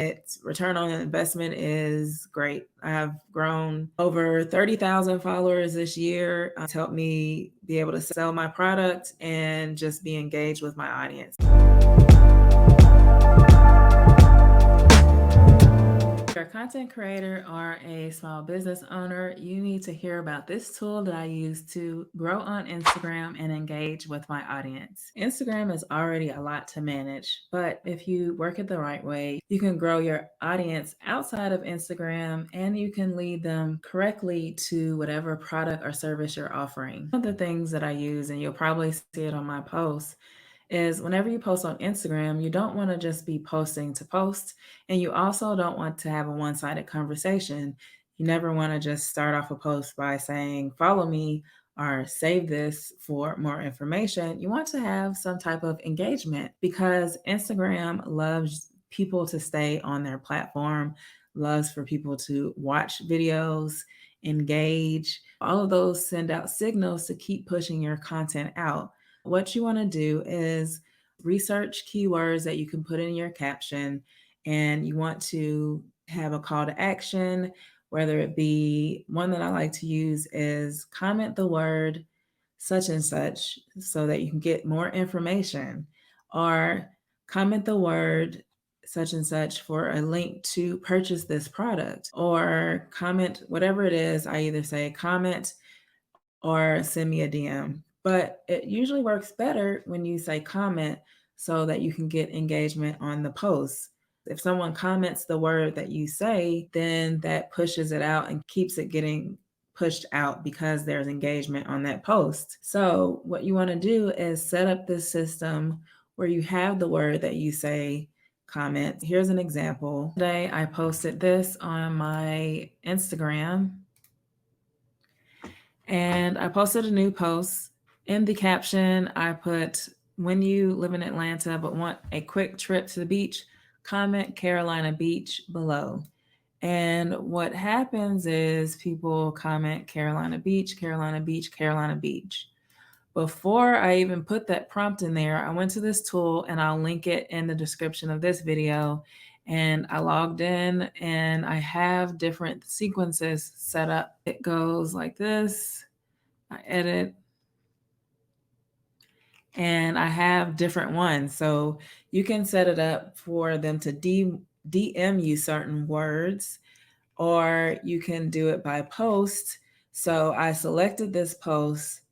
Its return on investment is great. I have grown over 30,000 followers this year. It's helped me be able to sell my product and just be engaged with my audience. If you're a content creator or a small business owner, you need to hear about this tool that I use to grow on Instagram and engage with my audience. Instagram is already a lot to manage, but if you work it the right way, you can grow your audience outside of Instagram and you can lead them correctly to whatever product or service you're offering. One of the things that I use, and you'll probably see it on my posts, is whenever you post on Instagram, you don't want to just be posting to post, and you also don't want to have a one sided conversation. You never want to just start off a post by saying, follow me or save this for more information. You want to have some type of engagement because Instagram loves people to stay on their platform, loves for people to watch videos, engage. All of those send out signals to keep pushing your content out. What you want to do is research keywords that you can put in your caption, and you want to have a call to action, whether it be one that I like to use is comment the word such and such so that you can get more information, or comment the word such and such for a link to purchase this product, or comment whatever it is. I either say comment or send me a DM. But it usually works better when you say comment so that you can get engagement on the post. If someone comments the word that you say, then that pushes it out and keeps it getting pushed out because there's engagement on that post. So, what you want to do is set up this system where you have the word that you say comment. Here's an example. Today, I posted this on my Instagram. And I posted a new post. In the caption, I put, when you live in Atlanta but want a quick trip to the beach, comment Carolina Beach below. And what happens is people comment Carolina Beach, Carolina Beach, Carolina Beach. Before I even put that prompt in there, I went to this tool, and I'll link it in the description of this video. And I logged in and I have different sequences set up. It goes like this. I edit and I have different ones. So you can set it up for them to DM you certain words, or you can do it by post. So I selected this post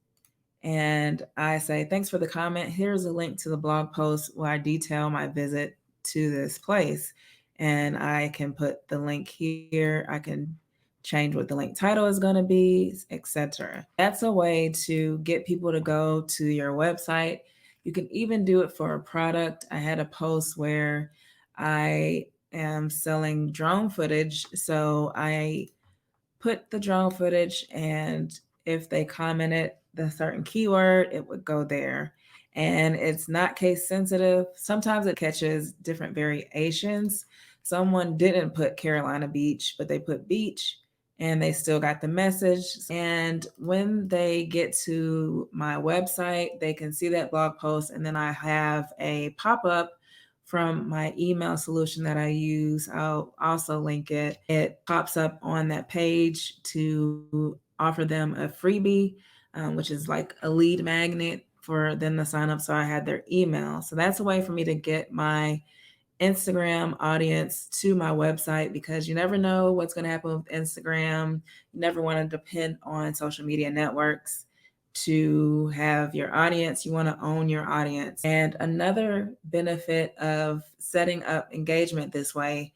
and I say, thanks for the comment. Here's a link to the blog post where I detail my visit to this place. And I can put the link here. I can change what the link title is going to be, etc. That's a way to get people to go to your website. You can even do it for a product. I had a post where I am selling drone footage. So I put the drone footage, and if they commented the certain keyword, it would go there. And it's not case sensitive. Sometimes it catches different variations. Someone didn't put Carolina Beach, but they put beach, and they still got the message. And when they get to my website, they can see that blog post, and then I have a pop-up from my email solution that I use. I'll also link it. It pops up on that page to offer them a freebie, which is like a lead magnet for them to sign up. So I had their email. So that's a way for me to get my Instagram audience to my website, because you never know what's going to happen with Instagram. You never want to depend on social media networks to have your audience. You want to own your audience. And another benefit of setting up engagement this way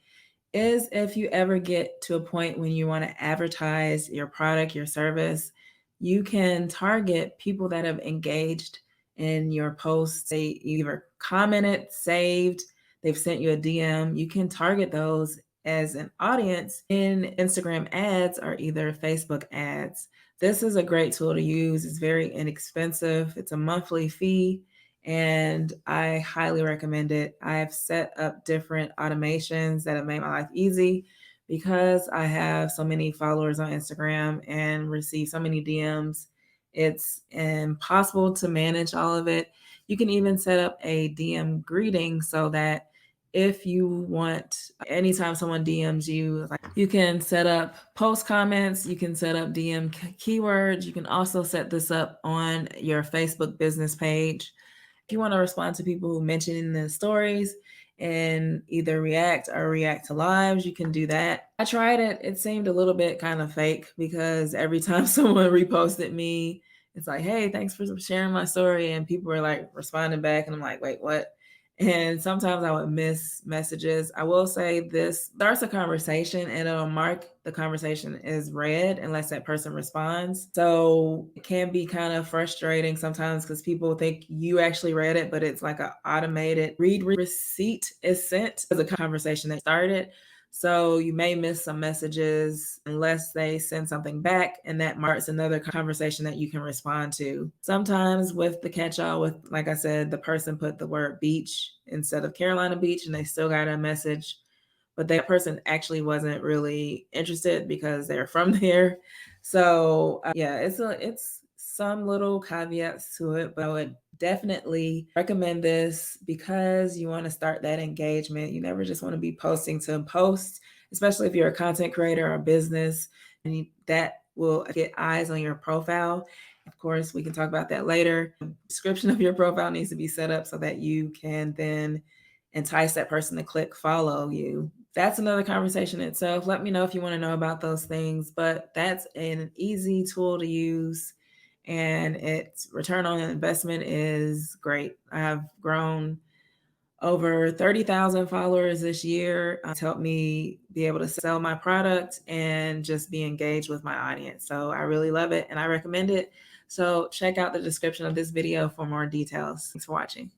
is if you ever get to a point when you want to advertise your product, your service, you can target people that have engaged in your posts. They either commented, saved, they've sent you a DM. You can target those as an audience in Instagram ads or either Facebook ads. This is a great tool to use. It's very inexpensive. It's a monthly fee, and I highly recommend it. I've set up different automations that have made my life easy because I have so many followers on Instagram and receive so many DMs. It's impossible to manage all of it. You can even set up a DM greeting so that if you want, anytime someone DMs you, like, you can set up post comments, you can set up DM keywords. You can also set this up on your Facebook business page. If you want to respond to people who mention in the stories and either react or react to lives, you can do that. I tried it. It seemed a little bit kind of fake because every time someone reposted me, it's like, hey, thanks for sharing my story. And people were like responding back. And I'm like, wait, what? And sometimes I would miss messages. I will say this starts a conversation and it'll mark the conversation as read unless that person responds. So it can be kind of frustrating sometimes because people think you actually read it, but it's like an automated read receipt is sent as a conversation that started. So you may miss some messages unless they send something back, and that marks another conversation that you can respond to. Sometimes with the catch-all, with, like I said, the person put the word beach instead of Carolina Beach and they still got a message, but that person actually wasn't really interested because they're from there. So yeah, it's some little caveats to it, but I would definitely recommend this because you want to start that engagement. You never just want to be posting to post, especially if you're a content creator or a business, and that will get eyes on your profile. Of course, we can talk about that later. The description of your profile needs to be set up so that you can then entice that person to click follow you. That's another conversation itself. Let me know if you want to know about those things, but that's an easy tool to use and its return on investment is great. I have grown over 30,000 followers this year. It's helped me be able to sell my product and just be engaged with my audience. So I really love it and I recommend it. So check out the description of this video for more details. Thanks for watching.